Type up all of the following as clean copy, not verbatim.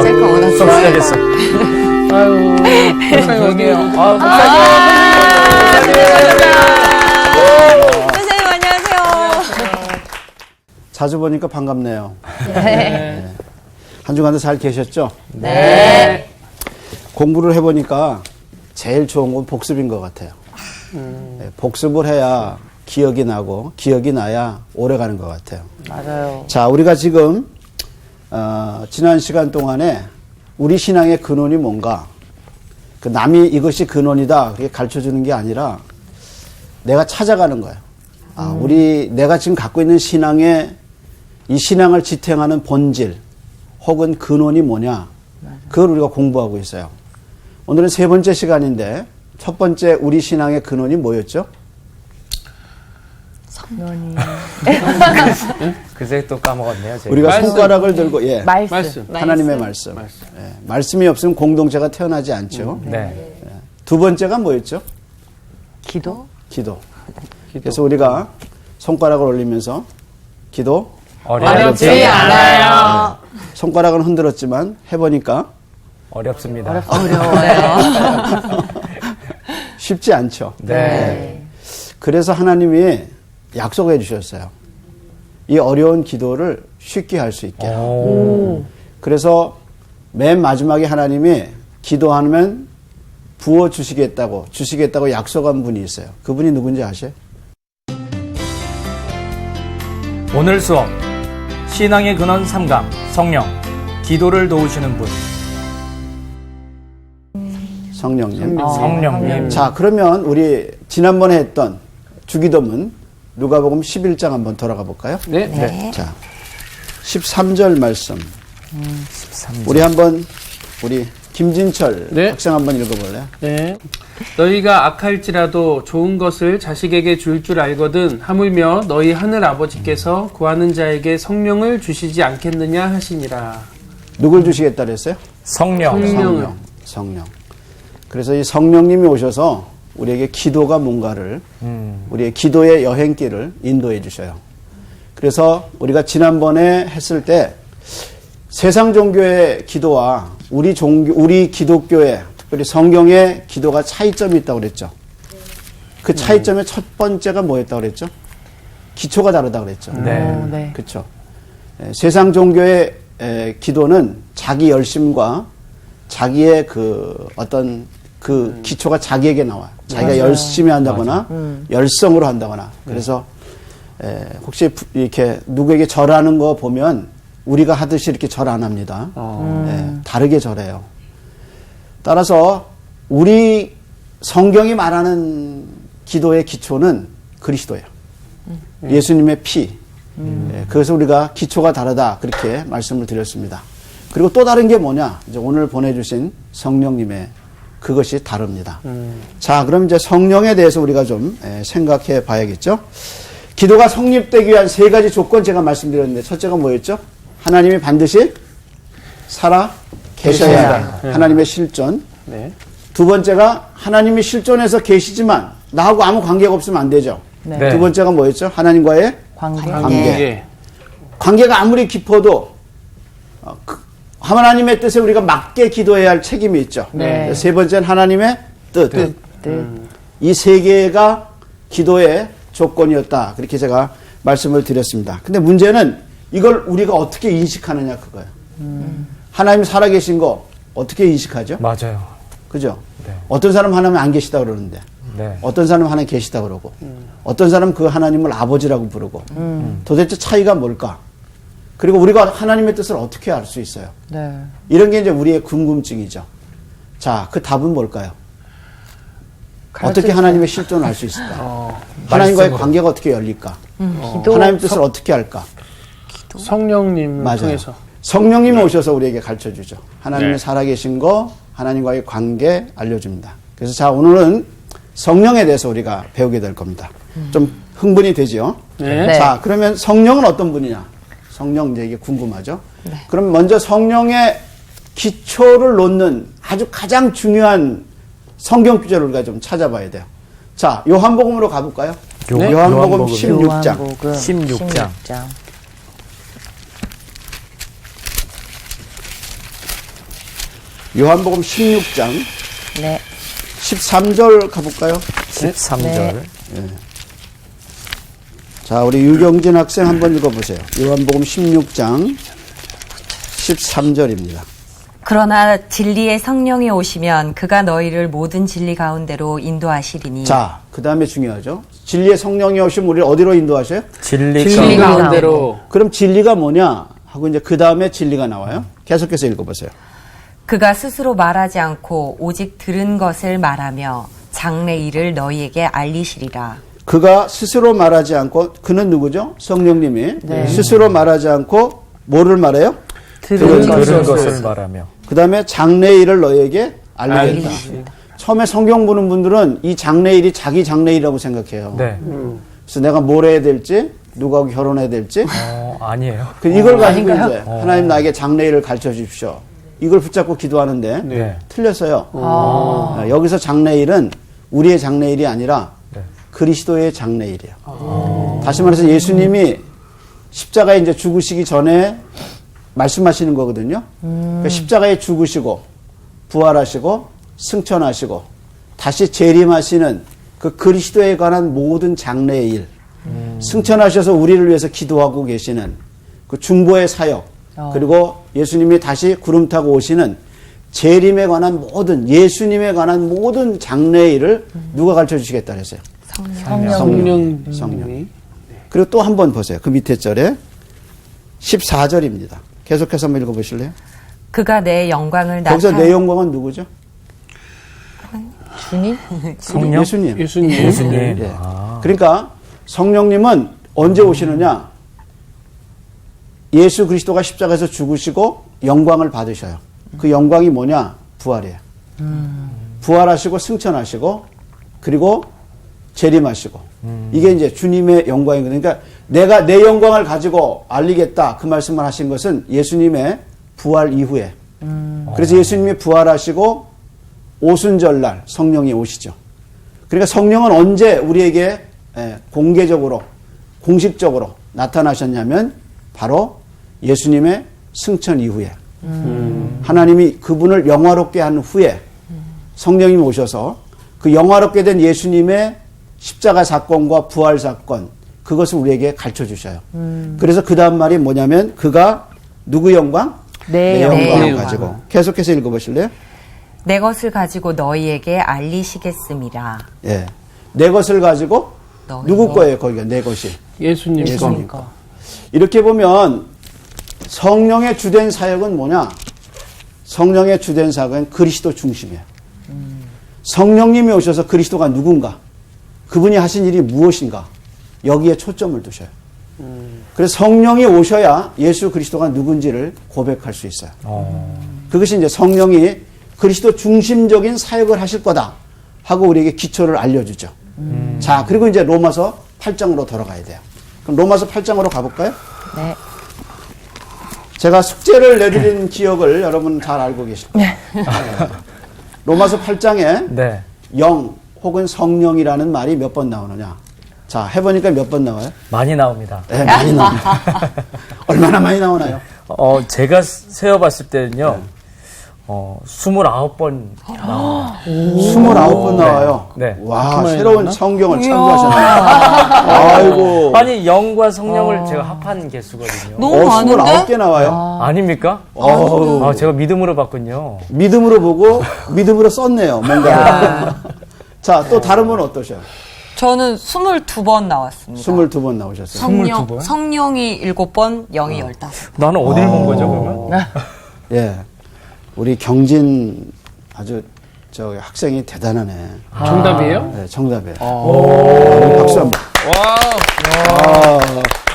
셀카 워낙 수업 시작했어. 아유, 목사님 어디에요? 선생님 안녕하세요. 자주 보니까 반갑네요. 네. 한 주간도 잘 계셨죠? 네. 공부를 해보니까 제일 좋은 건 복습인 것 같아요. 네, 복습을 해야 기억이 나고 기억이 나야 오래 가는 것 같아요. 맞아요. 자, 우리가 지금 지난 시간 동안에 우리 신앙의 근원이 뭔가, 그 남이 이것이 근원이다 그렇게 가르쳐주는 게 아니라 내가 찾아가는 거예요. 내가 지금 갖고 있는 신앙의 이 신앙을 지탱하는 본질 혹은 근원이 뭐냐, 그걸 우리가 공부하고 있어요. 오늘은 세 번째 시간인데 첫 번째 우리 신앙의 근원이 뭐였죠? 성령이. 그새 또 까먹었네요. 제가. 우리가 말씀. 손가락을 들고, 예, 말씀. 하나님의 말씀. 예, 말씀이 없으면 공동체가 태어나지 않죠. 네. 두 번째가 뭐였죠? 기도? 기도. 그래서 우리가 손가락을 올리면서 기도. 어렵지 않아요. 손가락은 흔들었지만 해보니까 어렵습니다. 어려워요. 쉽지 않죠. 네. 그래서 하나님이 약속해 주셨어요. 이 어려운 기도를 쉽게 할 수 있게. 그래서 맨 마지막에 하나님이 기도하면 부어 주시겠다고 약속한 분이 있어요. 그분이 누군지 아세요? 오늘 수업 신앙의 근원 3강 성령 기도를 도우시는 분 성령님. 성령님. 자, 그러면 우리 지난번에 했던 주기도문 누가복음 11장 한번 돌아가 볼까요? 네. 네. 자, 13절 말씀. 13절. 우리 김진철 네. 학생 한번 읽어볼래요? 네. 너희가 악할지라도 좋은 것을 자식에게 줄 줄 알거든 하물며 너희 하늘 아버지께서 구하는 자에게 성령을 주시지 않겠느냐 하시니라. 누굴 주시겠다 그랬어요? 성령. 성령. 그래서 이 성령님이 오셔서 우리에게 기도가 뭔가를, 우리의 기도의 여행길을 인도해 주셔요. 그래서 우리가 지난번에 했을 때 세상 종교의 기도와 우리 기독교의, 특별히 성경의 기도가 차이점이 있다고 그랬죠. 그 차이점의 첫 번째가 뭐였다고 그랬죠? 기초가 다르다고 그랬죠. 네. 그렇죠. 세상 종교의 기도는 자기 열심과 자기의 그 어떤 그 기초가 자기에게 나와요. 자기가 열심히 한다거나 열성으로 한다거나. 그래서 혹시 이렇게 누구에게 절하는 거 보면 우리가 하듯이 이렇게 절 안 합니다. 다르게 절해요. 따라서 우리 성경이 말하는 기도의 기초는 그리스도예요. 예수님의 피. 그래서 우리가 기초가 다르다 그렇게 말씀을 드렸습니다. 그리고 또 다른 게 뭐냐? 이제 오늘 보내주신 성령님의 그것이 다릅니다. 자, 그럼 이제 성령에 대해서 우리가 좀 생각해 봐야겠죠? 기도가 성립되기 위한 세 가지 조건 제가 말씀드렸는데 첫째가 뭐였죠? 하나님이 반드시 살아 계셔야 한다. 하나님의 실존. 네. 두 번째가 하나님이 실존해서 계시지만 나하고 아무 관계가 없으면 안 되죠. 네. 두 번째가 뭐였죠? 하나님과의 관계. 관계가 아무리 깊어도 하나님의 뜻에 우리가 맞게 기도해야 할 책임이 있죠. 네. 세 번째는 하나님의 뜻. 이 세 개가 기도의 조건이었다. 그렇게 제가 말씀을 드렸습니다. 근데 문제는 이걸 우리가 어떻게 인식하느냐 그거예요. 하나님 살아계신 거 어떻게 인식하죠? 맞아요. 그죠? 네. 어떤 사람은 하나님 안 계시다 그러는데 네. 어떤 사람은 하나님 계시다 그러고 어떤 사람은 그 하나님을 아버지라고 부르고 도대체 차이가 뭘까? 그리고 우리가 하나님의 뜻을 어떻게 알 수 있어요? 네. 이런 게 이제 우리의 궁금증이죠. 자, 그 답은 뭘까요? 어떻게 하나님의 실존을 알 수 있을까? 하나님과의 말씀으로. 관계가 어떻게 열릴까? 기도. 하나님 뜻을 어떻게 알까? 성령님을 맞아요. 통해서. 성령님이 오셔서 우리에게 가르쳐 주죠. 하나님이 네. 살아계신 거, 하나님과의 관계 알려줍니다. 그래서 자, 오늘은 성령에 대해서 우리가 배우게 될 겁니다. 좀 흥분이 되죠? 네. 네. 자, 그러면 성령은 어떤 분이냐? 성령 이제 이게 궁금하죠? 그럼 먼저 성령의 기초를 놓는 아주 가장 중요한 성경 구절을 우리가 좀 찾아봐야 돼요. 자, 요한복음으로 가볼까요? 네. 요한복음 요한복음. 16장. 16장. 요한복음 16장 네. 13절 가볼까요? 13절. 네. 자, 우리 유경진 학생 한번 읽어보세요. 요한복음 16장 13절입니다. 그러나 진리의 성령이 오시면 그가 너희를 모든 진리 가운데로 인도하시리니. 자, 그 다음에 중요하죠. 진리의 성령이 오시면 우리를 어디로 인도하셔요? 진리 진리 가운데. 가운데로 그럼 진리가 뭐냐 하고 이제 그 다음에 진리가 나와요. 계속해서 읽어보세요. 그가 스스로 말하지 않고 오직 들은 것을 말하며 장래 일을 너희에게 알리시리라. 그가 스스로 말하지 않고, 그는 누구죠? 성령님이. 스스로 말하지 않고 뭐를 말해요? 들은 들은 것을. 것을 말하며. 그 다음에 장래일을 너에게 알리겠다. 처음에 성경 보는 분들은 이 장래일이 자기 장래일이라고 생각해요. 네. 그래서 내가 뭘 해야 될지, 누구하고 결혼해야 될지, 아니에요. 이걸 가지고 이제 하나님 나에게 장래일을 가르쳐 주십시오. 이걸 붙잡고 기도하는데 네. 틀렸어요. 여기서 장래일은 우리의 장래일이 아니라 네. 그리스도의 장래일이에요. 다시 말해서 예수님이 십자가에 이제 죽으시기 전에 말씀하시는 거거든요. 그러니까 십자가에 죽으시고 부활하시고 승천하시고 다시 재림하시는 그 그리스도에 관한 모든 장래의 일, 승천하셔서 우리를 위해서 기도하고 계시는 그 중보의 사역, 그리고 예수님이 다시 구름 타고 오시는 재림에 관한 모든, 예수님에 관한 모든 장래의 일을 누가 가르쳐 주시겠다 그랬어요? 성령이 그리고 또 한 번 보세요. 그 밑에 절에 14절입니다. 계속해서 한번 읽어보실래요? 그가 내 영광을 거기서 내 영광은 누구죠? 주님? 성령? 예수님. 예수님. 예수님. 예. 아. 그러니까 성령님은 언제 오시느냐? 예수 그리스도가 십자가에서 죽으시고 영광을 받으셔요. 그 영광이 뭐냐? 부활이에요. 부활하시고 승천하시고 그리고 재림하시고 이게 이제 주님의 영광이거든요. 그러니까 내가 내 영광을 가지고 알리겠다 그 말씀을 하신 것은 예수님의 부활 이후에 그래서 예수님이 부활하시고 오순절날 성령이 오시죠. 그러니까 성령은 언제 우리에게 공개적으로 공식적으로 나타나셨냐면 바로 예수님의 승천 이후에 하나님이 그분을 영화롭게 한 후에 성령님이 오셔서 그 영화롭게 된 예수님의 십자가 사건과 부활 사건 그것을 우리에게 가르쳐 주셔요. 그래서 그 다음 말이 뭐냐면 그가 누구 영광? 내 영광을 영광. 가지고 계속해서 읽어보실래요? 내 것을 가지고 너희에게 알리시겠습니다. 예, 내 것을 가지고 너희 누구 거예요? 거기가 내 것이 예수님 예수님 거. 이렇게 보면 성령의 주된 사역은 뭐냐? 성령의 주된 사역은 그리스도 중심이에요. 성령님이 오셔서 그리스도가 누군가, 그분이 하신 일이 무엇인가 여기에 초점을 두셔요. 그래서 성령이 오셔야 예수 그리스도가 누군지를 고백할 수 있어요. 그것이 이제 성령이 그리스도 중심적인 사역을 하실 거다 하고 우리에게 기초를 알려주죠. 자, 그리고 이제 로마서 8장으로 돌아가야 돼요. 그럼 로마서 8장으로 가볼까요? 네. 제가 숙제를 내드린 기억을 여러분 잘 알고 계실 거예요. 로마서 8장에 네. 영 혹은 성령이라는 말이 몇 번 나오느냐. 자, 해보니까 몇 번 나와요? 많이 나옵니다. 네, 많이 나옵니다. 얼마나 많이 나오나요? 제가 세어봤을 때는요, 29번 나옵니다. 29번 나와요. 네. 와, 새로운 성경을 참조하셨네요. 아이고. 아니, 영과 성령을 제가 합한 개수거든요. 너무 많은데? 29개 나와요. 아닙니까? 어우. 제가 믿음으로 봤군요. 믿음으로 보고, 믿음으로 썼네요, 뭔가. 자, 또 다른 분은 어떠셔요? 저는 22번 나왔습니다. 22번 나오셨어요. 성령이 7번, 영이 15번. 나는 어딜 본 거죠, 그러면? 예. 우리 경진 아주 학생이 대단하네. 정답이에요? 네, 정답이에요. 박수 한 번. 와.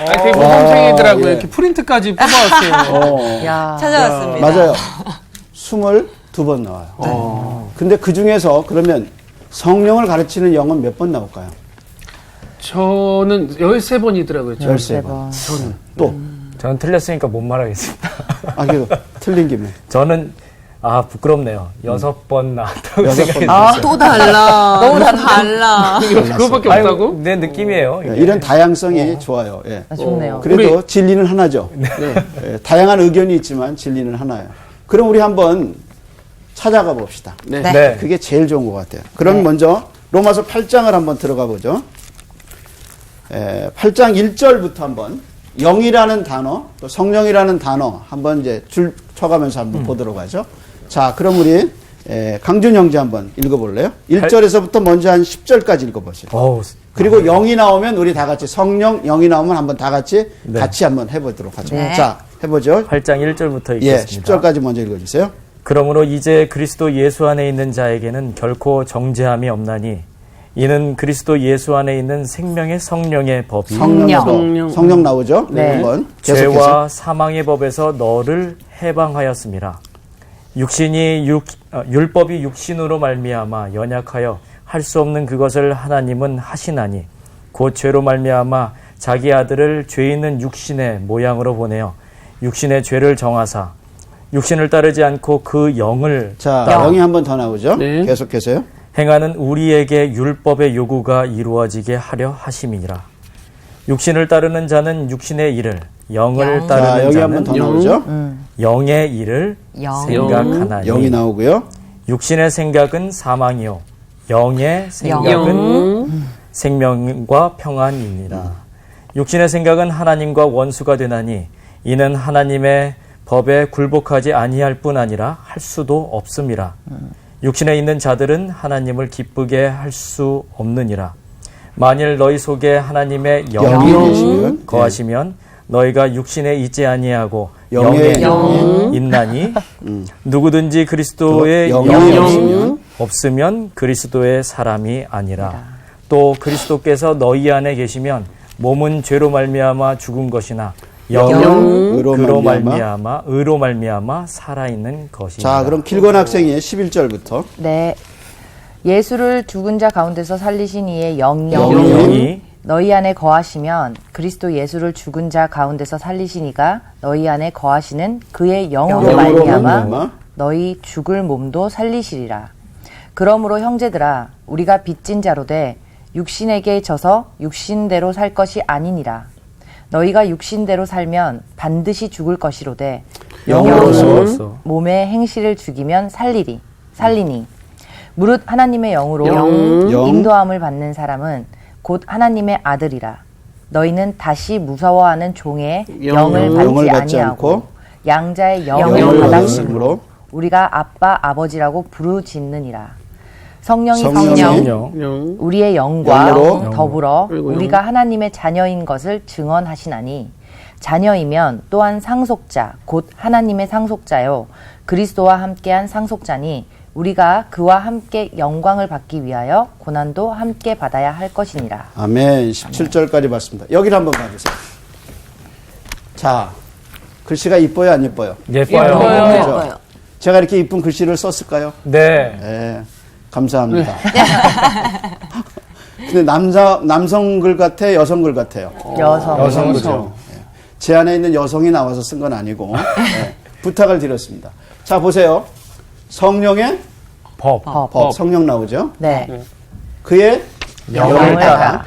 되게 모범생이더라고요. 예. 이렇게 프린트까지 뽑아왔어요. 야. 찾아왔습니다. 맞아요. 22번 나와요. 근데 그 중에서 그러면 성령을 가르치는 영은 몇 번 나올까요? 저는 13번이더라고요. 13번. 저는. 또. 저는 틀렸으니까 못 말하겠습니다. 그래도 틀린 김에. 저는, 부끄럽네요. 6번 나왔다고 6번. 생각했어요. 또 달라. 너무 달라. 그거밖에 아니, 없다고? 내 느낌이에요. 예, 이게. 이런 다양성이 좋아요. 예. 좋네요. 그래도 진리는 하나죠. 예, 다양한 의견이 있지만 진리는 하나예요. 그럼 우리 한번 찾아가 봅시다. 네. 네. 네. 그게 제일 좋은 것 같아요. 그럼 네. 먼저 로마서 8장을 한번 들어가 보죠. 8장 1절부터 한번 영이라는 단어, 또 성령이라는 단어 한번 이제 줄 쳐가면서 한번 보도록 하죠. 자, 그럼 우리 강준 형제 한번 읽어볼래요? 1절에서부터 먼저 한 10절까지 읽어보세요. 어우, 그리고 영이 나오면 우리 다 같이 성령, 영이 나오면 한번 다 같이 네. 같이 한번 해보도록 하죠. 네. 자, 해보죠. 8장 1절부터 예, 읽겠습니다. 10절까지 먼저 읽어주세요. 그러므로 이제 그리스도 예수 안에 있는 자에게는 결코 정죄함이 없나니 이는 그리스도 예수 안에 있는 생명의 성령의 법이 성령 나오죠? 네. 한번 계속해서. 죄와 사망의 법에서 너를 해방하였음이라. 율법이 육신으로 말미암아 연약하여 할 수 없는 그것을 하나님은 하시나니 곧 죄로 말미암아 자기 아들을 죄 있는 육신의 모양으로 보내어 육신의 죄를 정하사 육신을 따르지 않고 그 영을 자, 따라 영이 한 번 더 나오죠? 네. 계속해서요. 행하는 우리에게 율법의 요구가 이루어지게 하려 하심이니라. 육신을 따르는 자는 육신의 일을, 영을 영. 자, 따르는 여기 한 번 더 자는 나오죠? 영의 일을 영. 생각하나니 영이 나오고요. 육신의 생각은 사망이요 영의 생각은 생명과 평안이니라. 육신의 생각은 하나님과 원수가 되나니 이는 하나님의 법에 굴복하지 아니할 뿐 아니라 할 수도 없음이라. 육신에 있는 자들은 하나님을 기쁘게 할 수 없느니라. 만일 너희 속에 하나님의 영이 영이 계시면, 거하시면 너희가 육신에 있지 아니하고 영에 영에 있나니 누구든지 그리스도의 영이 영이 없으면 그리스도의 사람이 아니라. 또 그리스도께서 너희 안에 계시면 몸은 죄로 말미암아 죽은 것이나 영은 의로 말미암아 살아있는 것이니라. 자, 그럼 길건 학생이 11절부터 네. 예수를 죽은 자 가운데서 살리신 이의 영이 영이 너희 안에 거하시면 그리스도 예수를 죽은 자 가운데서 살리신 이가 너희 안에 거하시는 그의 영으로 말미암아 너희 죽을 몸도 살리시리라. 그러므로 형제들아 우리가 빚진 자로 돼 육신에게 져서 육신대로 살 것이 아니니라. 너희가 육신대로 살면 반드시 죽을 것이로되 영으로서 몸의 행실을 죽이면 살리니 무릇 하나님의 영으로 영. 인도함을 받는 사람은 곧 하나님의 아들이라. 너희는 다시 무서워하는 종의 영을 받지 아니하고 양자의 영을 받았으므로 우리가 아빠 아버지라고 부르짖느니라. 성령이 성령 우리의 영과 영으로 더불어 그리고 우리가 하나님의 자녀인 것을 증언하시나니 자녀이면 또한 상속자 곧 하나님의 상속자요 그리스도와 함께한 상속자니 우리가 그와 함께 영광을 받기 위하여 고난도 함께 받아야 할 것이니라. 아멘. 17절까지 봤습니다. 여기를 한번 봐주세요. 자, 글씨가 이뻐요, 안 이뻐요? 예뻐요. 그죠? 제가 이렇게 이쁜 글씨를 썼을까요? 네. 네, 감사합니다. 근데 남성 글 같아, 여성 글 같아요? 여성. 그죠? 네. 제 안에 있는 여성이 나와서 쓴 건 아니고 네, 부탁을 드렸습니다. 자, 보세요. 성령의 법. 성령 나오죠? 네. 그의 영을 따라.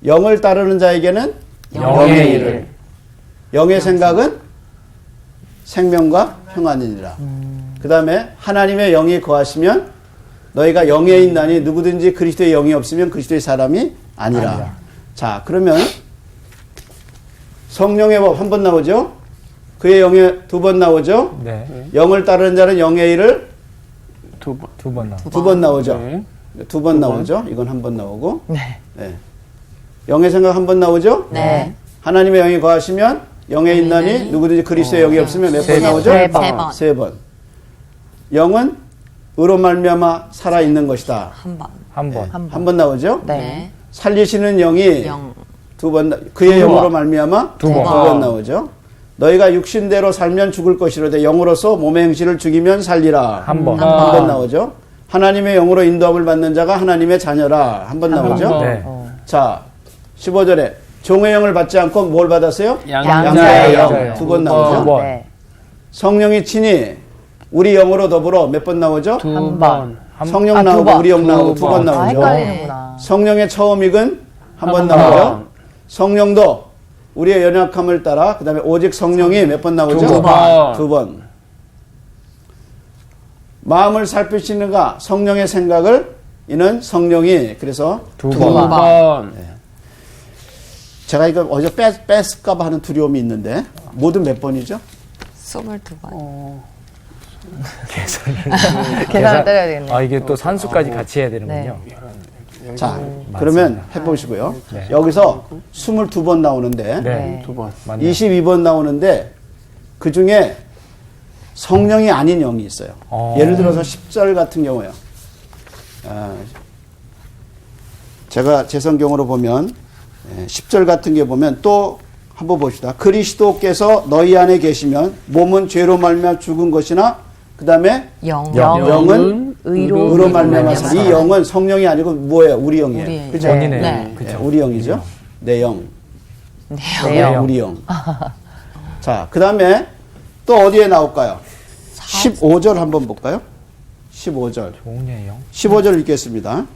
영을 따르는 자에게는 영의 일을. 영의 생각은 생명과 평안이니라. 그 다음에 하나님의 영이 거하시면 너희가 영에 있나니 누구든지 그리스도의 영이 없으면 그리스도의 사람이 아니라. 자, 그러면 성령의 법 한 번 나오죠? 그의 영에 두 번 나오죠? 네. 영을 따르는 자는 영의 일을 두 번. 두 번 나와. 두 번 나오죠? 네. 두 번 나오죠? 이건 한 번 나오고. 네. 네. 영의 생각 한 번 나오죠? 네. 하나님의 영이 거하시면 영에 있나니 누구든지 그리스도의 영이 없으면 몇 번 나오죠? 세 번. 세 번. 영은 의로 말미암아 살아 있는 것이다. 한 번. 한 번. 한 번 나오죠? 네. 살리시는 영이 영. 두 번, 그의 영으로 말미암아 두 번. 두 번 나오죠. 너희가 육신대로 살면 죽을 것이로되 영으로서 몸의 행실을 죽이면 살리라. 한 번. 한 번 나오죠. 하나님의 영으로 인도함을 받는 자가 하나님의 자녀라. 한 번 나오죠. 번. 네. 자, 15절에 종의 영을 받지 않고 뭘 받았어요? 양자의 영. 두 번 두 나오죠. 번. 네. 성령이 친히 우리 영으로 더불어 몇 번 나오죠? 두 번. 번. 성령 두 나오고 번. 우리 영 나오고 두 두 번 번. 아, 나오죠. 헷갈리는구나. 성령의 처음익은 한 번 한 나오죠. 번. 성령도 우리의 연약함을 따라 그다음에 오직 성령이 몇 번 나오죠? 두 번. 두 번. 마음을 살피시는가 성령의 생각을 이는 성령이 그래서 두 번. 제가 이거 어제 뺐을까봐 하는 두려움이 있는데 모두 몇 번이죠? 22번. 계산을 때려야 되겠네요. 아, 이게 또 산수까지 같이 해야 되는군요. 자, 그러면 해보시고요. 여기서 22번 나오는데 네. 두 번. 맞네요. 22번 나오는데 그 중에 성령이 아닌 영이 있어요. 예를 들어서 10절 같은 경우요. 제가 제 성경으로 보면 10절 같은 게 보면 또 한번 봅시다. 그리스도께서 너희 안에 계시면 몸은 죄로 말미암아 죽은 것이나 그 다음에 영은 의로 말미암아 이 영은 성령이 아니고 뭐예요? 우리 영이에요. 우리 그죠? 본인의 네. 그죠. 우리 영이죠. 내 영. 내 영. 우리 영. 자, 그 다음에 또 어디에 나올까요? 15절 한번 볼까요? 15절. 종의 영. 15절 읽겠습니다.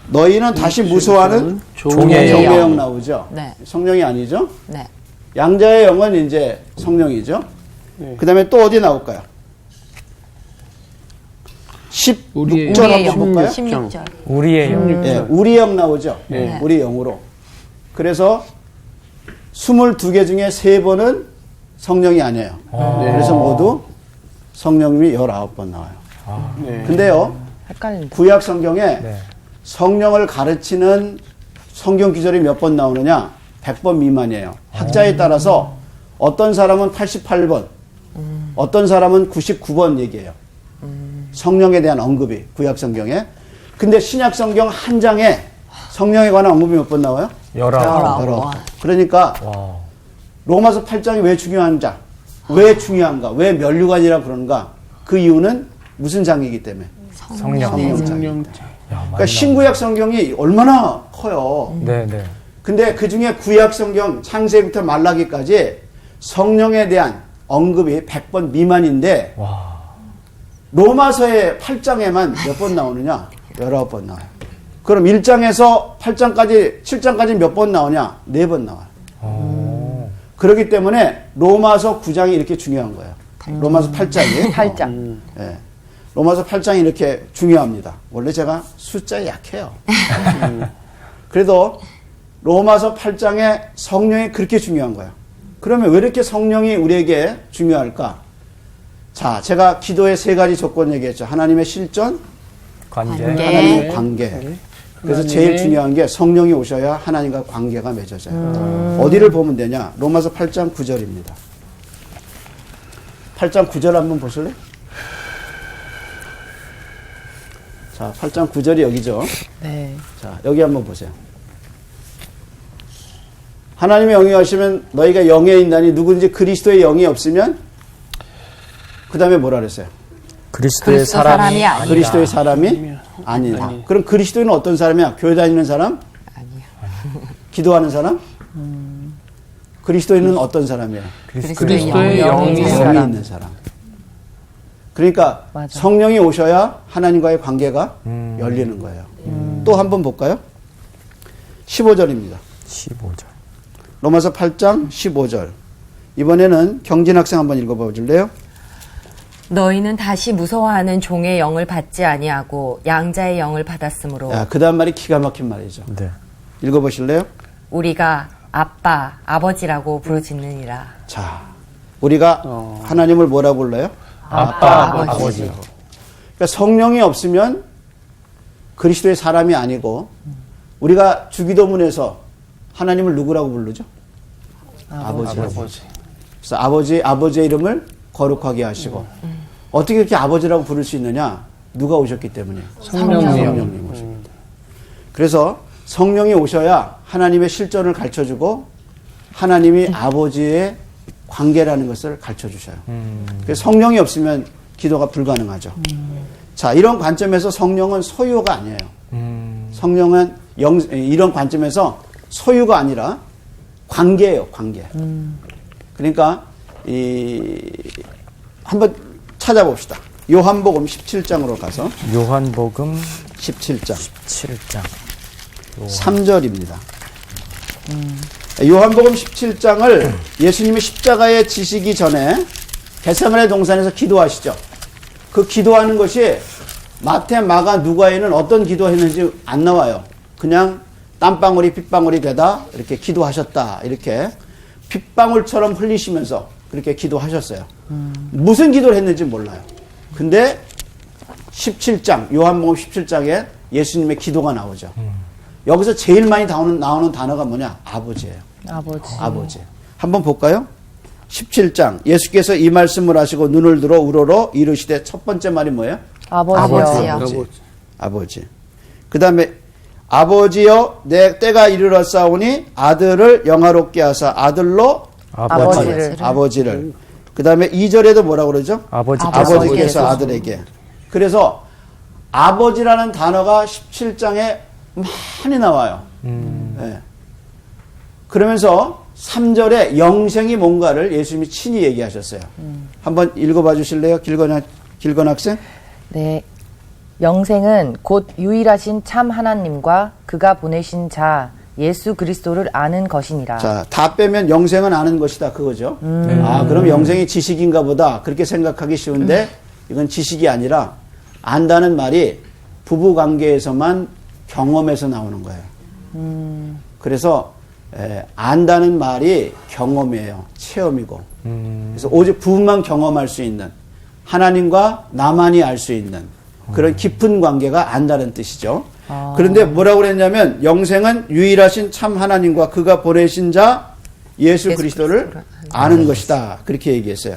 너희는 다시 무서워하는 종의 종의 영. 영 나오죠? 네. 성령이 아니죠? 네. 양자의 영은 이제 성령이죠? 그 다음에 또 어디 나올까요? 16절 우리의 한번 볼까요? 16절. 우리의 영. 예, 우리 영 나오죠? 네. 우리 영으로. 그래서 22개 중에 3번은 성령이 아니에요. 그래서 모두 성령님이 19번 나와요. 네. 근데요, 헷갈린다. 구약 성경에 네. 성령을 가르치는 성경 기절이 몇 번 나오느냐? 100번 미만이에요. 학자에 따라서 어떤 사람은 88번, 어떤 사람은 99번 얘기해요. 성령에 대한 언급이 구약 성경에. 근데 신약 성경 한 장에 성령에 관한 언급이 몇 번 나와요? 19. 그러니까 와. 로마서 8장이 왜 중요한가? 왜 중요한가? 왜 면류관이라 그러는가? 그 이유는 무슨 장이기 때문에? 성령. 성령 장. 성령. 그러니까 신구약 성경이 얼마나 커요. 네, 네. 근데 그 중에 구약 성경 창세기부터 말라기까지 성령에 대한 언급이 100번 미만인데 와. 로마서의 8장에만 몇 번 나오느냐? 19번 나와요. 그럼 1장에서 8장까지, 7장까지 몇 번 나오냐? 4번 나와요. 그렇기 때문에 로마서 9장이 이렇게 중요한 거예요. 로마서 8장이. 8장. 예. 로마서 8장이 이렇게 중요합니다. 원래 제가 숫자에 약해요. 그래도 로마서 8장에 성령이 그렇게 중요한 거예요. 그러면 왜 이렇게 성령이 우리에게 중요할까? 자, 제가 기도의 3가지 조건 얘기했죠. 하나님의 실존, 관계. 하나님의 관계. 그래서 제일 중요한 게 성령이 오셔야 하나님과 관계가 맺어져요. 어디를 보면 되냐? 로마서 8장 9절입니다. 8장 9절 한번 보실래요? 자, 8장 9절이 여기죠. 네. 자, 여기 한번 보세요. 하나님의 영이 하시면 너희가 영에 있나니 누구든지 그리스도의 영이 없으면 그 다음에 뭐라 그랬어요? 그리스도의 그리스도 사람이 사람이 아니다. 그리스도의 사람이 아니다. 그럼 그리스도인은 어떤 사람이야? 교회 다니는 사람? 아니야. 기도하는 사람? 그리스도인은 어떤 사람이에요? 그리스도의 영이 있는 영이 있는 사람. 그러니까 맞아. 성령이 오셔야 하나님과의 관계가 열리는 거예요. 또 한번 볼까요? 15절입니다. 15절. 로마서 8장 15절. 이번에는 경진 학생 한번 읽어봐 줄래요? 너희는 다시 무서워하는 종의 영을 받지 아니하고 양자의 영을 받았으므로 야, 그 다음 말이 기가 막힌 말이죠. 네. 읽어보실래요? 우리가 아빠, 아버지라고 부르짖느니라. 자, 우리가 하나님을 뭐라 불러요? 아빠, 아버지. 아버지. 그러니까 성령이 없으면 그리스도의 사람이 아니고 우리가 주기도문에서 하나님을 누구라고 부르죠? 아버지. 그래서 아버지의 이름을 거룩하게 하시고 어떻게 이렇게 아버지라고 부를 수 있느냐? 누가 오셨기 때문에 성령님 오십니다. 그래서 성령이 오셔야 하나님의 실존을 가르쳐주고 하나님이 아버지의 관계라는 것을 가르쳐주셔요. 그래서 성령이 없으면 기도가 불가능하죠. 자, 이런 관점에서 성령은 소유가 아니에요. 성령은 이런 관점에서 소유가 아니라 관계예요, 관계. 그러니까 한번 찾아봅시다. 요한복음 17장으로 가서 요한복음 17장 7장. 3절입니다. 요한복음 17장을 예수님이 십자가에 지시기 전에 겟세마네 동산에서 기도하시죠. 그 기도하는 것이 마태, 마가, 누가에는 어떤 기도했는지 안 나와요. 그냥 땀방울이 핏방울이 되다 이렇게 기도하셨다. 이렇게 핏방울처럼 흘리시면서 그렇게 기도하셨어요. 무슨 기도를 했는지 몰라요. 근데 17장, 요한복음 17장에 예수님의 기도가 나오죠. 여기서 제일 많이 나오는 단어가 뭐냐? 아버지예요. 아버지. 한번 볼까요? 17장. 예수께서 이 말씀을 하시고 눈을 들어 우러러 이르시되 첫 번째 말이 뭐예요? 아버지요. 아버지. 그 다음에 아버지여 내 때가 이르렀사오니 아들을 영화롭게 하사 아들로 아버지를. 그 다음에 2절에도 뭐라고 그러죠? 아버지께서 아들에게. 그래서 아버지라는 단어가 17장에 많이 나와요. 네. 그러면서 3절에 영생이 뭔가를 예수님이 친히 얘기하셨어요. 한번 읽어봐 주실래요? 길건 학생? 네. 영생은 곧 유일하신 참 하나님과 그가 보내신 자 예수 그리스도를 아는 것이니라. 자, 다 빼면 영생은 아는 것이다 그거죠. 아, 그럼 영생이 지식인가 보다 그렇게 생각하기 쉬운데 이건 지식이 아니라 안다는 말이 부부 관계에서만 경험에서 나오는 거예요. 그래서 안다는 말이 경험이에요. 체험이고. 그래서 오직 부부만 경험할 수 있는 하나님과 나만이 알 수 있는 그런 깊은 관계가 안다는 뜻이죠. 그런데 뭐라고 그랬냐면 영생은 유일하신 참 하나님과 그가 보내신 자 예수 그리스도를 아는 것이다. 그렇게 얘기했어요.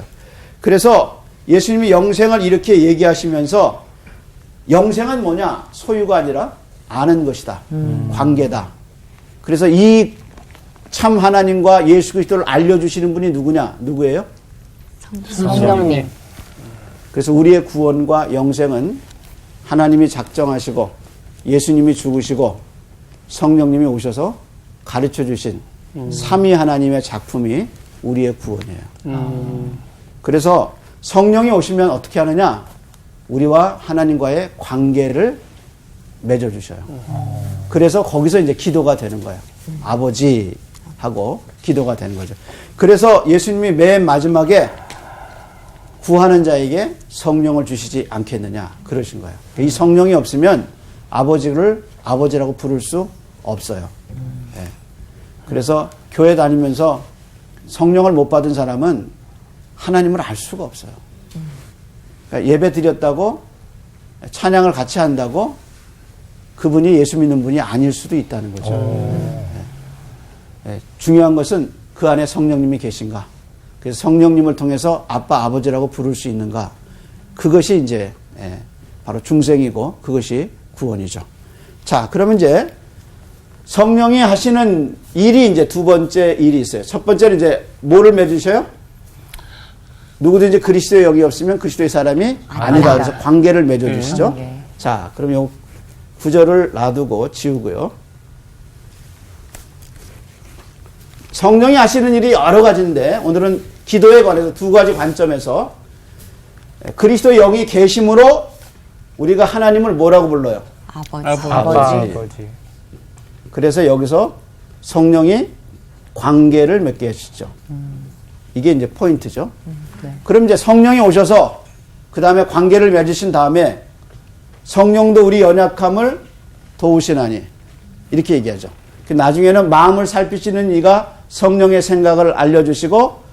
그래서 예수님이 영생을 이렇게 얘기하시면서 영생은 뭐냐? 소유가 아니라 아는 것이다. 관계다. 그래서 이 참 하나님과 예수 그리스도를 알려주시는 분이 누구냐? 누구예요? 성령님. 그래서 우리의 구원과 영생은 하나님이 작정하시고 예수님이 죽으시고 성령님이 오셔서 가르쳐 주신 삼위 하나님의 작품이 우리의 구원이에요. 그래서 성령이 오시면 어떻게 하느냐? 우리와 하나님과의 관계를 맺어주셔요. 그래서 거기서 이제 기도가 되는 거예요. 아버지 하고 기도가 되는 거죠. 그래서 예수님이 맨 마지막에 구하는 자에게 성령을 주시지 않겠느냐 그러신 거예요. 이 성령이 없으면 아버지를 아버지라고 부를 수 없어요. 네. 그래서 교회 다니면서 성령을 못 받은 사람은 하나님을 알 수가 없어요. 그러니까 예배 드렸다고 찬양을 같이 한다고 그분이 예수 믿는 분이 아닐 수도 있다는 거죠. 네. 네. 중요한 것은 그 안에 성령님이 계신가. 그래서 성령님을 통해서 아빠, 아버지라고 부를 수 있는가. 그것이 이제 바로 중생이고 그것이 구원이죠. 자, 그러면 이제 성령이 하시는 일이 이제 두 번째 일이 있어요. 첫 번째는 이제 뭐를 맺으셔요? 누구든지 그리스도의 영이 없으면 그리스도의 사람이 아니다. 그래서 관계를 맺어주시죠. 자, 그럼 요 구절을 놔두고 지우고요. 성령이 하시는 일이 여러 가지인데 오늘은 기도에 관해서 두 가지 관점에서 그리스도의 영이 계심으로 우리가 하나님을 뭐라고 불러요? 아버지. 그래서 여기서 성령이 관계를 맺게 하시죠. 이게 이제 포인트죠. 네. 그럼 이제 성령이 오셔서 그 다음에 관계를 맺으신 다음에 성령도 우리 연약함을 도우시나니 이렇게 얘기하죠. 나중에는 마음을 살피시는 이가 성령의 생각을 알려주시고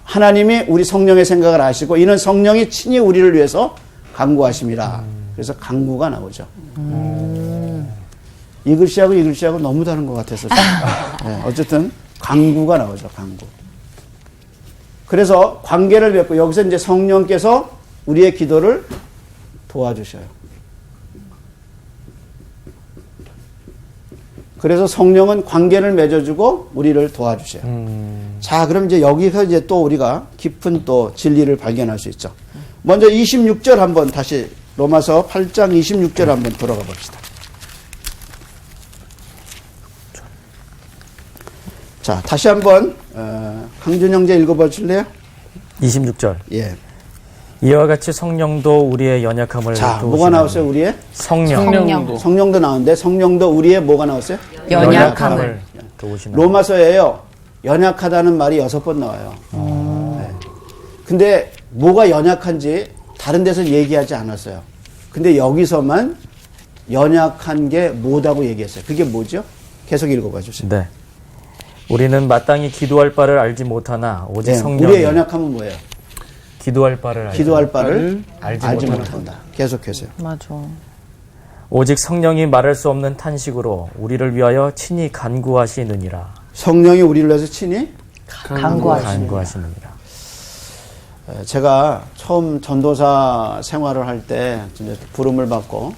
하나님이 우리 성령의 생각을 아시고 이는 성령이 친히 우리를 위해서 간구하심이라. 그래서 간구가 나오죠. 이 글씨하고 이 글씨하고 너무 다른 것 같아서 네, 어쨌든 간구가 나오죠. 간구. 그래서 관계를 맺고 여기서 이제 성령께서 우리의 기도를 도와주셔요. 그래서 성령은 관계를 맺어주고 우리를 도와주셔요. 자, 그럼 이제 여기서 이제 또 우리가 깊은 또 진리를 발견할 수 있죠. 먼저 26절 한번 다시 로마서 8장 26절 한번 돌아가 봅시다. 자, 다시 한번 강준 형제 읽어봐 줄래요? 26절. 예. 이와 같이 성령도 우리의 연약함을 자, 도우시나니. 뭐가 나왔어요? 우리의? 성령도 나오는데 성령도 우리의 뭐가 나왔어요? 연약함을 도우시나니. 로마서에요. 연약하다는 말이 6번 나와요. 네. 근데 뭐가 연약한지 다른 데서 얘기하지 않았어요. 근데 여기서만 연약한 게 뭐다고 얘기했어요. 그게 뭐죠? 계속 읽어봐 주세요. 네. 우리는 마땅히 기도할 바를 알지 못하나 오직 네, 성령이 우리의 연약함은 뭐예요? 기도할 바를 알지 기도할 바를 알지 알지 못한다. 못한다. 계속해서요. 맞아. 오직 성령이 말할 수 없는 탄식으로 우리를 위하여 친히 간구하시느니라. 성령이 우리를 위해서 친히 간구하시느니라. 제가 처음 전도사 생활을 할 때 부름을 받고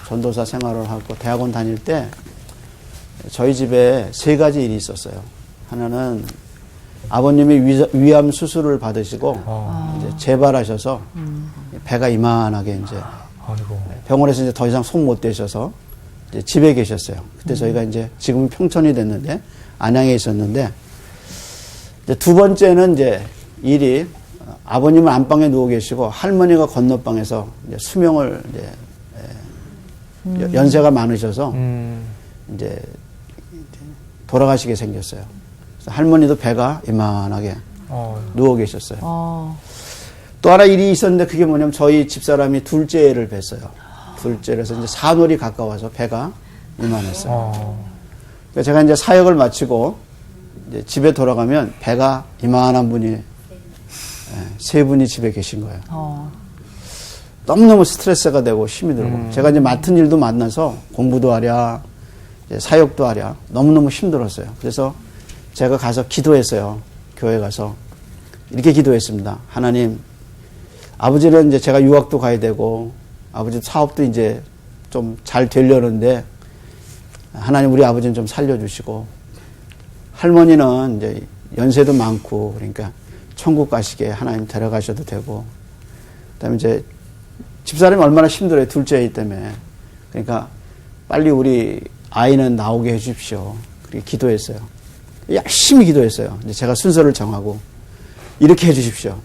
전도사 생활을 하고 대학원 다닐 때 저희 집에 3가지 일이 있었어요. 하나는 아버님이 위암 수술을 받으시고 이제 재발하셔서 배가 이만하게 이제 아이고. 병원에서 이제 더 이상 손 못 대셔서 이제 집에 계셨어요. 그때 저희가 이제 지금은 평촌이 됐는데 안양에 있었는데 이제 2번째는 이제 일이 아버님은 안방에 누워 계시고 할머니가 건너방에서 이제 수명을 이제 연세가 많으셔서 이제 돌아가시게 생겼어요. 그래서 할머니도 배가 이만하게 누워 계셨어요. 또 하나 일이 있었는데 그게 뭐냐면 저희 집사람이 둘째를 뵀어요. 둘째라서 이제 산월이 가까워서 배가 이만했어요. 그러니까 제가 이제 사역을 마치고 이제 집에 돌아가면 배가 이만한 분이 3분이 집에 계신 거예요. 너무너무 스트레스가 되고 힘이 들고 제가 이제 맡은 일도 만나서 공부도 하랴 이제 사역도 하랴 너무너무 힘들었어요. 그래서 제가 가서 기도했어요. 교회 가서 이렇게 기도했습니다. 하나님, 아버지는 이제 제가 유학도 가야 되고 아버지 사업도 이제 좀 잘 되려는데 하나님 우리 아버지는 좀 살려주시고 할머니는 이제 연세도 많고 그러니까 천국 가시게 하나님 데려가셔도 되고 그다음에 이제 집사람이 얼마나 힘들어요. 둘째이기 때문에. 그러니까 빨리 우리 아이는 나오게 해 주십시오. 그렇게 기도했어요. 열심히 기도했어요. 이제 제가 순서를 정하고 이렇게 해 주십시오.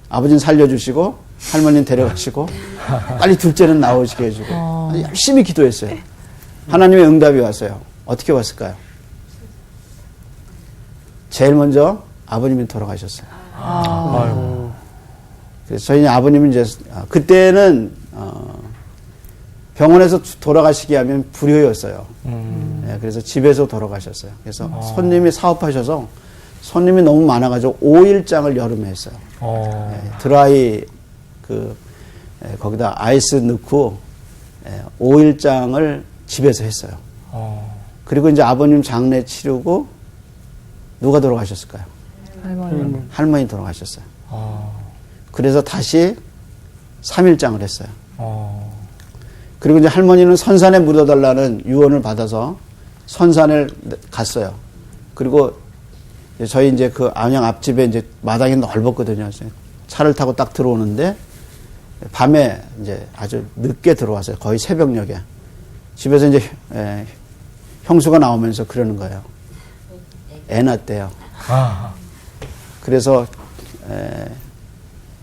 아버지는 살려주시고 할머니는 데려가시고 빨리 둘째는 나오시게 해주고 열심히 기도했어요. 하나님의 응답이 왔어요. 어떻게 왔을까요? 제일 먼저 아버님이 돌아가셨어요. 그래서 저희 아버님은 이제 그때는 병원에서 돌아가시게 하면 불효였어요. 네, 그래서 집에서 돌아가셨어요. 그래서 손님이 사업하셔서 손님이 너무 많아가지고 5일장을 여름에 했어요. 네, 드라이 거기다 아이스 넣고 5일장을 집에서 했어요. 그리고 이제 아버님 장례 치르고 누가 돌아가셨을까요? 할머니 돌아가셨어요. 그래서 다시 3일장을 했어요. 그리고 이제 할머니는 선산에 묻어달라는 유언을 받아서 선산을 갔어요. 그리고 저희 이제 그 안양 앞집에 이제 마당이 넓었거든요. 차를 타고 딱 들어오는데 밤에 이제 아주 늦게 들어왔어요. 거의 새벽녘에. 집에서 이제 형수가 나오면서 그러는 거예요. 애 낳았대요. 그래서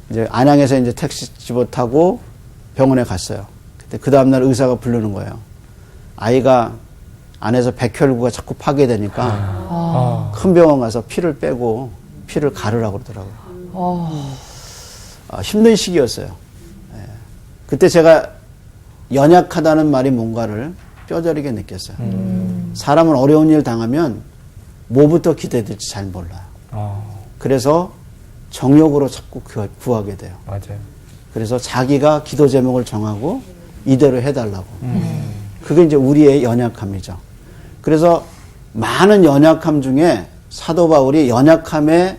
이제 안양에서 이제 택시 집어 타고 병원에 갔어요. 근데 그 다음날 의사가 부르는 거예요. 아이가 안에서 백혈구가 자꾸 파괴되니까 큰 병원 가서 피를 빼고 피를 가르라고 그러더라고요. 힘든 시기였어요. 그때 제가 연약하다는 말이 뭔가를 뼈저리게 느꼈어요. 사람은 어려운 일 당하면 뭐부터 기대해야 될지 잘 몰라요. 그래서 정욕으로 자꾸 구하게 돼요. 맞아요. 그래서 자기가 기도 제목을 정하고 이대로 해달라고. 그게 이제 우리의 연약함이죠. 그래서 많은 연약함 중에 사도 바울이 연약함의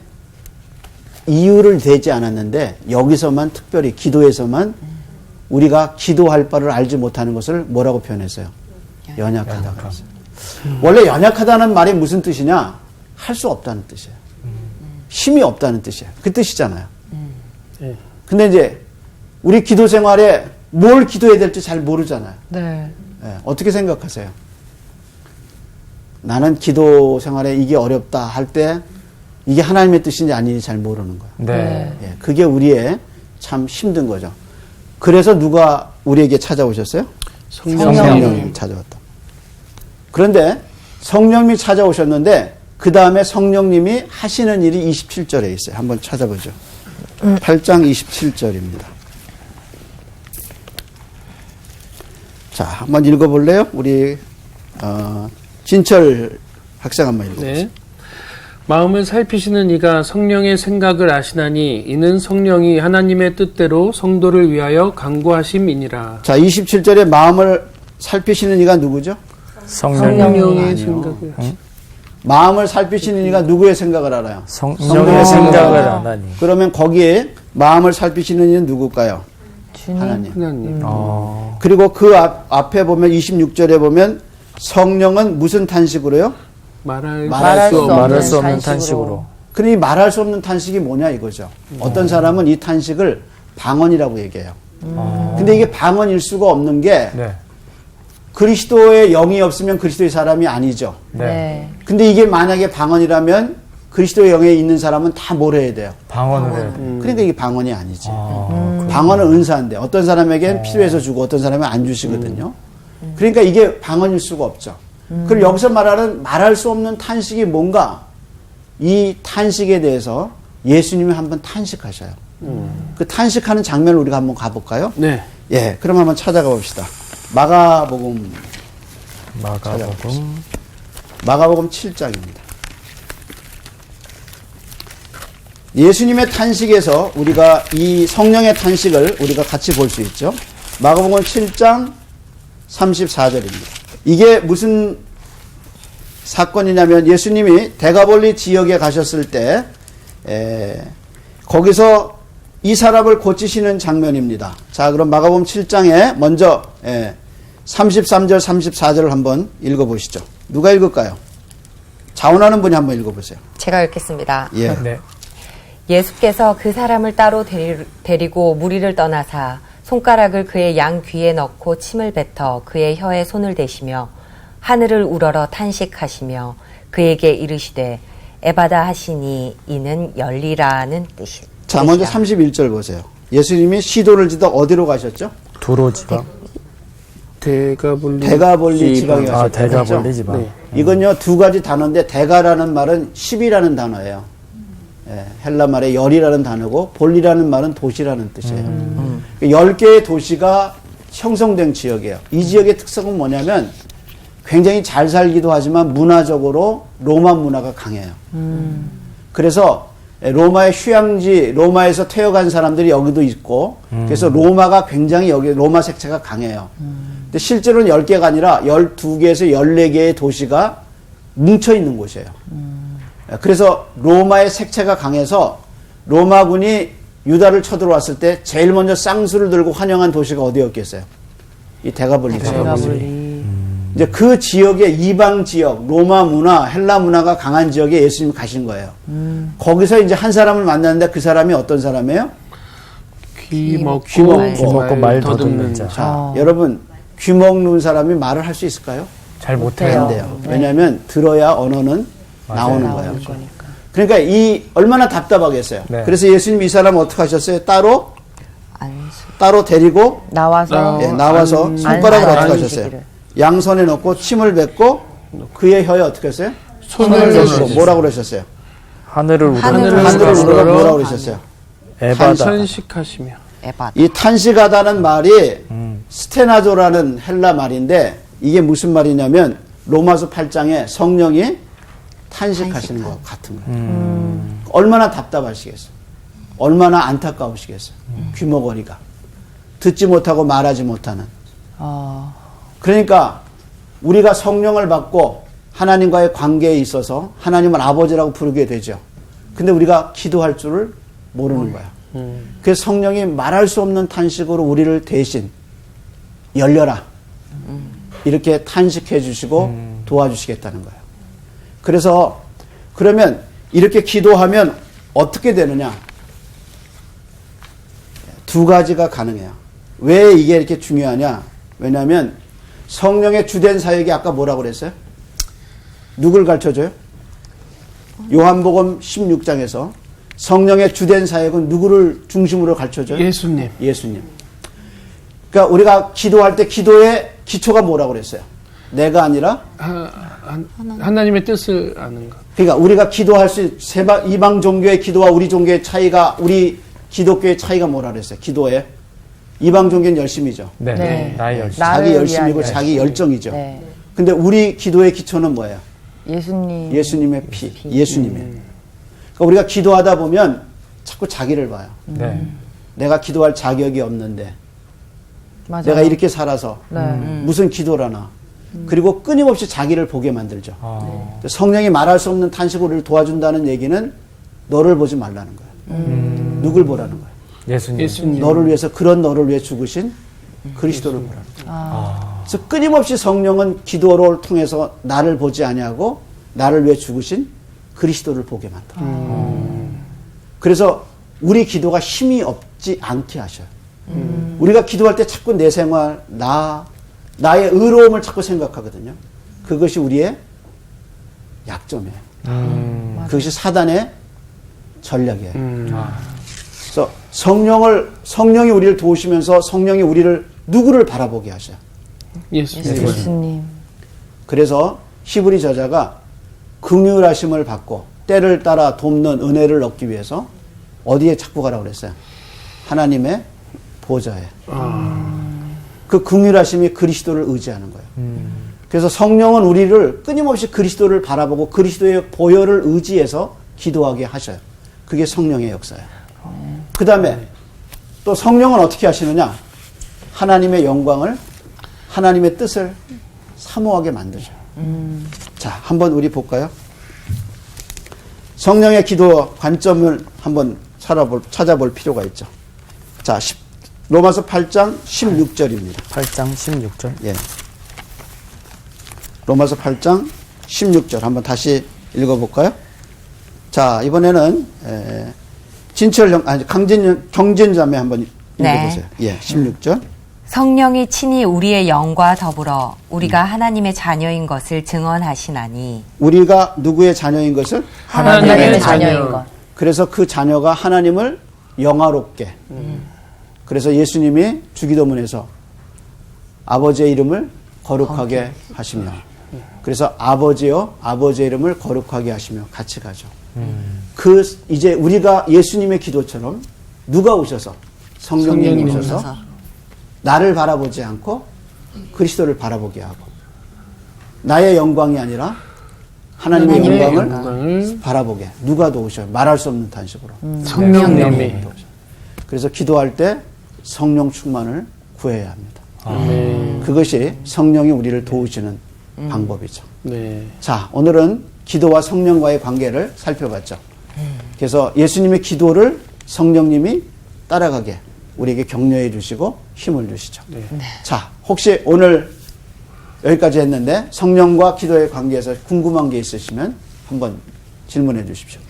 이유를 대지 않았는데 여기서만 특별히 기도에서만 우리가 기도할 바를 알지 못하는 것을 뭐라고 표현했어요? 연약하다고 했어요. 원래 연약하다는 말이 무슨 뜻이냐? 할 수 없다는 뜻이에요. 힘이 없다는 뜻이에요. 그 뜻이잖아요. 근데 이제 우리 기도 생활에 뭘 기도해야 될지 잘 모르잖아요. 네. 어떻게 생각하세요? 나는 기도 생활에 이게 어렵다 할 때 이게 하나님의 뜻인지 아닌지 잘 모르는 거예요. 네. 그게 우리의 참 힘든 거죠. 그래서 누가 우리에게 찾아오셨어요? 성령님이 찾아왔다. 그런데 성령님이 찾아오셨는데 그 다음에 성령님이 하시는 일이 27절에 있어요. 한번 찾아보죠. 8장 27절입니다. 자, 한번 읽어볼래요? 우리 진철 학생 한번 읽어보세요. 네. 마음을 살피시는 이가 성령의 생각을 아시나니 이는 성령이 하나님의 뜻대로 성도를 위하여 간구하심이니라. 자, 27절에 마음을 살피시는 이가 누구죠? 성령의 생각을 마음을 살피시는 이가 누구의 생각을 알아요? 성령의 생각을 하나니. 그러면 거기에 마음을 살피시는 이는 누굴까요? 하나님. 하나님. 그리고 그 앞에 보면 26절에 보면 성령은 무슨 탄식으로요? 말할 수 없는 탄식으로. 그러니 말할 수 없는 탄식이 뭐냐 이거죠. 어떤 사람은 이 탄식을 방언이라고 얘기해요. 근데 이게 방언일 수가 없는 게 네. 그리스도의 영이 없으면 그리스도의 사람이 아니죠. 네. 근데 이게 만약에 방언이라면 그리스도의 영에 있는 사람은 다 뭘 해야 돼요? 방언을 해야 돼. 그러니까 이게 방언이 아니지. 방언은 은사인데 어떤 사람에겐 필요해서 주고 어떤 사람은 안 주시거든요. 그러니까 이게 방언일 수가 없죠. 그럼 여기서 말하는 말할 수 없는 탄식이 뭔가? 이 탄식에 대해서 예수님이 한번 탄식하셔요. 그 탄식하는 장면을 우리가 한번 가볼까요? 네. 예, 그럼 한번 찾아가 봅시다. 마가복음 7장입니다. 예수님의 탄식에서 우리가 이 성령의 탄식을 우리가 같이 볼 수 있죠. 마가복음 7장 34절입니다. 이게 무슨 사건이냐면 예수님이 대가볼리 지역에 가셨을 때 거기서 이 사람을 고치시는 장면입니다. 자, 그럼 마가복음 7장에 먼저 33절 34절을 한번 읽어보시죠. 누가 읽을까요? 자원하는 분이 한번 읽어보세요. 제가 읽겠습니다. 예. 네. 예수께서 그 사람을 따로 데리고 무리를 떠나사 손가락을 그의 양 귀에 넣고 침을 뱉어 그의 혀에 손을 대시며 하늘을 우러러 탄식하시며 그에게 이르시되 에바다 하시니 이는 열리라는 뜻이. 자, 먼저 31절 보세요. 예수님이 시도를 지다 어디로 가셨죠? 두로 지방. 대가볼리 지방에 가셨죠. 대가볼리 지방. 네. 이건요, 두 가지 단어인데 대가라는 말은 10이라는 단어예요. 헬라 말에 열이라는 단어고 볼리라는 말은 도시라는 뜻이에요. 10개의 도시가 형성된 지역이에요. 이 지역의 특성은 뭐냐면 굉장히 잘 살기도 하지만 문화적으로 로마 문화가 강해요. 그래서 로마의 휴양지, 로마에서 퇴역한 사람들이 여기도 있고 그래서 로마가 굉장히 여기 로마 색채가 강해요. 근데 실제로는 10개가 아니라 12개에서 14개의 도시가 뭉쳐 있는 곳이에요. 그래서 로마의 색채가 강해서 로마군이 유다를 쳐들어왔을 때 제일 먼저 쌍수를 들고 환영한 도시가 어디였겠어요? 이 대가볼리 지역. 이제 그 지역의 이방 지역, 로마 문화, 헬라 문화가 강한 지역에 예수님이 가신 거예요. 거기서 이제 한 사람을 만났는데 그 사람이 어떤 사람이에요? 귀 먹고 귀 먹고 말 더듬는 자. 자, 여러분, 귀 먹는 사람이 말을 할 수 있을까요? 잘 안 못해요. 돼요. 왜냐하면 들어야 언어는 나오는 거예요. 그러니까 이 얼마나 답답하겠어요. 네. 그래서 예수님 이 사람 어떻게 하셨어요? 따로 데리고 나와서 나와서 손가락을 어떻게 하셨어요? 안수시기를. 양손에 넣고 침을 뱉고 그의 혀에 어떻게 했어요? 손을 넣고 넣으셨어요. 뭐라고 그러셨어요? 하늘을 우러러. 하늘을 우러러 뭐라고 그러셨어요? 에바다. 탄식하시며. 에바다. 이 탄식하다는 말이 스테나조라는 헬라 말인데 이게 무슨 말이냐면 로마서 8장에 성령이 탄식하시는 것 같은 거예요. 얼마나 답답하시겠어요? 얼마나 안타까우시겠어요? 귀머거리가. 듣지 못하고 말하지 못하는. 그러니까 우리가 성령을 받고 하나님과의 관계에 있어서 하나님을 아버지라고 부르게 되죠. 근데 우리가 기도할 줄을 모르는 거야. 그래서 성령이 말할 수 없는 탄식으로 우리를 대신 열려라. 이렇게 탄식해 주시고 도와주시겠다는 거예요. 그래서 그러면 이렇게 기도하면 어떻게 되느냐? 두 가지가 가능해요. 왜 이게 이렇게 중요하냐? 왜냐하면 성령의 주된 사역이 아까 뭐라고 그랬어요? 누굴 가르쳐줘요? 요한복음 16장에서 성령의 주된 사역은 누구를 중심으로 가르쳐줘요? 예수님. 예수님. 그러니까 우리가 기도할 때 기도의 기초가 뭐라고 그랬어요? 내가 아니라 하나님의 뜻을 아는 것. 그러니까 우리가 기도할 수 이방 종교의 기도와 우리 종교의 차이가 우리 기독교의 차이가 뭐라 그랬어요? 기도의 이방 종교는 열심이죠. 네. 네. 나의 열심. 나를 자기 열심이고 위한 자기 열정이죠. 네. 근데 우리 기도의 기초는 뭐예요? 예수님. 예수님의 피, 예수님의. 그러니까 우리가 기도하다 보면 자꾸 자기를 봐요. 네. 내가 기도할 자격이 없는데 맞아요. 내가 이렇게 살아서 네. 무슨 기도라나. 그리고 끊임없이 자기를 보게 만들죠. 아. 성령이 말할 수 없는 탄식으로 우리를 도와준다는 얘기는 너를 보지 말라는 거예요. 누굴 보라는 거예요. 예수님. 예수님. 너를 위해서 그런 너를 위해 죽으신 그리스도를 보라는 거예요. 그래서 끊임없이 성령은 기도를 통해서 나를 보지 아니하고 나를 위해 죽으신 그리스도를 보게 만들어요. 그래서 우리 기도가 힘이 없지 않게 하셔요. 우리가 기도할 때 자꾸 내 생활, 나의 의로움을 자꾸 생각하거든요. 그것이 우리의 약점이에요. 그것이 사단의 전략이에요. 그래서 성령이 우리를 도우시면서 성령이 우리를 누구를 바라보게 하셔요. 예수님. 예수님. 그래서 히브리 저자가 긍휼하심을 받고 때를 따라 돕는 은혜를 얻기 위해서 어디에 자꾸 가라고 그랬어요? 하나님의 보좌에. 그 긍휼하심이 그리스도를 의지하는 거예요. 그래서 성령은 우리를 끊임없이 그리스도를 바라보고 그리스도의 보혈을 의지해서 기도하게 하셔요. 그게 성령의 역사예요. 그 다음에 또 성령은 어떻게 하시느냐? 하나님의 영광을, 하나님의 뜻을 사모하게 만드셔요. 자, 한번 우리 볼까요? 성령의 기도 관점을 한번 찾아볼 필요가 있죠. 자, 로마서 8장 16절입니다. 8장 16절. 예. 로마서 8장 16절 한번 다시 읽어볼까요? 자, 이번에는 경진자매 한번 읽어보세요. 예, 16절. 성령이 친히 우리의 영과 더불어 우리가 하나님의 자녀인 것을 증언하시나니 우리가 누구의 자녀인 것을? 하나님의 자녀. 자녀인 것. 그래서 그 자녀가 하나님을 영화롭게. 그래서 예수님이 주기도문에서 아버지의 이름을 거룩하게 하시며, 그래서 아버지여 아버지의 이름을 거룩하게 하시며 같이 가죠. 이제 우리가 예수님의 기도처럼 누가 오셔서 성령님이 오셔서 나를 바라보지 않고 그리스도를 바라보게 하고, 나의 영광이 아니라 하나님의 영광을 바라보게 누가 도우셔요? 말할 수 없는 탄식으로 성령님이. 그래서 기도할 때 성령 충만을 구해야 합니다. 그것이 성령이 우리를 도우시는 방법이죠. 네. 자, 오늘은 기도와 성령과의 관계를 살펴봤죠. 그래서 예수님의 기도를 성령님이 따라가게 우리에게 격려해 주시고 힘을 주시죠. 네. 자, 혹시 오늘 여기까지 했는데 성령과 기도의 관계에서 궁금한 게 있으시면 한번 질문해 주십시오.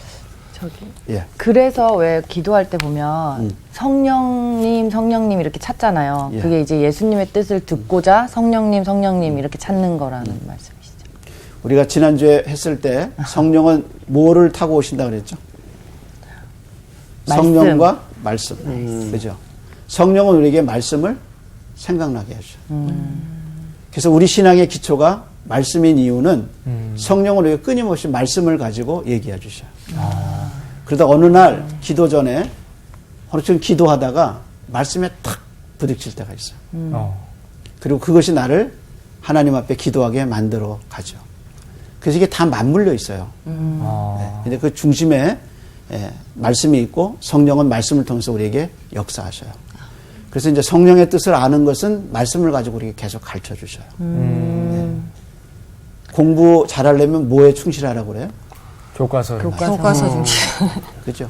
저기. 예. 그래서 왜 기도할 때 보면 성령님 이렇게 찾잖아요. 예. 그게 이제 예수님의 뜻을 듣고자 성령님 이렇게 찾는 거라는 말씀이시죠. 우리가 지난주에 했을 때 성령은 뭐를 타고 오신다 그랬죠? 말씀. 성령과 말씀. 그죠? 성령은 우리에게 말씀을 생각나게 하죠. 그래서 우리 신앙의 기초가 말씀인 이유는 성령은 우리가 끊임없이 말씀을 가지고 얘기해 주셔요. 그러다 어느 날 기도 전에 어느 쯤 기도하다가 말씀에 탁 부딪힐 때가 있어요. 그리고 그것이 나를 하나님 앞에 기도하게 만들어 가죠. 그래서 이게 다 맞물려 있어요. 근데 그 중심에 말씀이 있고 성령은 말씀을 통해서 우리에게 역사하셔요. 그래서 이제 성령의 뜻을 아는 것은 말씀을 가지고 우리에게 계속 가르쳐 주셔요. 공부 잘하려면 뭐에 충실하라고 그래요? 교과서. 교과서 중심. 그죠?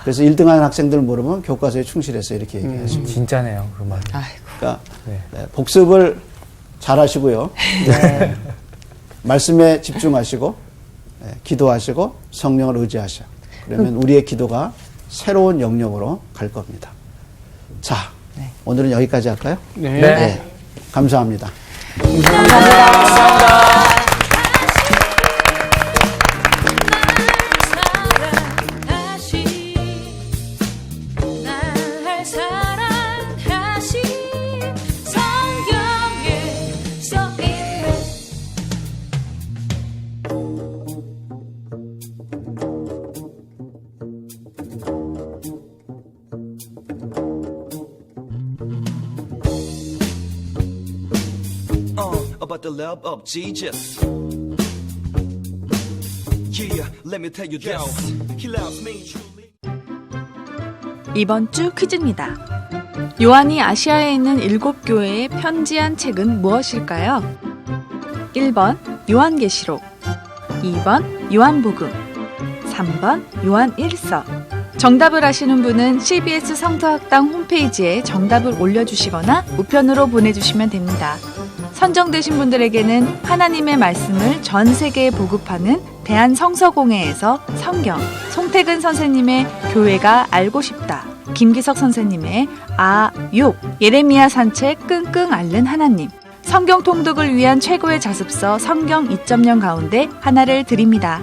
그래서 1등 하는 학생들 물으면 교과서에 충실해서 이렇게 얘기하시고. 진짜네요, 그 말. 그러니까 네. 복습을 잘 하시고요. 말씀에 집중하시고, 기도하시고, 성령을 의지하셔. 그러면 우리의 기도가 새로운 영역으로 갈 겁니다. 자, 오늘은 여기까지 할까요? 네. 네. 감사합니다. about the love of Jesus. Yeah, let me tell you this. He loves me truly. 이번 주 퀴즈입니다. 요한이 아시아에 있는 7교회에 편지한 책은 무엇일까요? 1번 요한계시록, 2번 요한복음, 3번 요한 1서. 정답을 아시는 분은 CBS 성서학당 홈페이지에 정답을 올려주시거나 우편으로 보내주시면 됩니다. 선정되신 분들에게는 하나님의 말씀을 전 세계에 보급하는 대한성서공회에서 성경, 송태근 선생님의 교회가 알고 싶다, 김기석 선생님의 아육, 예레미야 산책 끙끙 앓는 하나님, 성경 통독을 위한 최고의 자습서 성경 2.0 가운데 하나를 드립니다.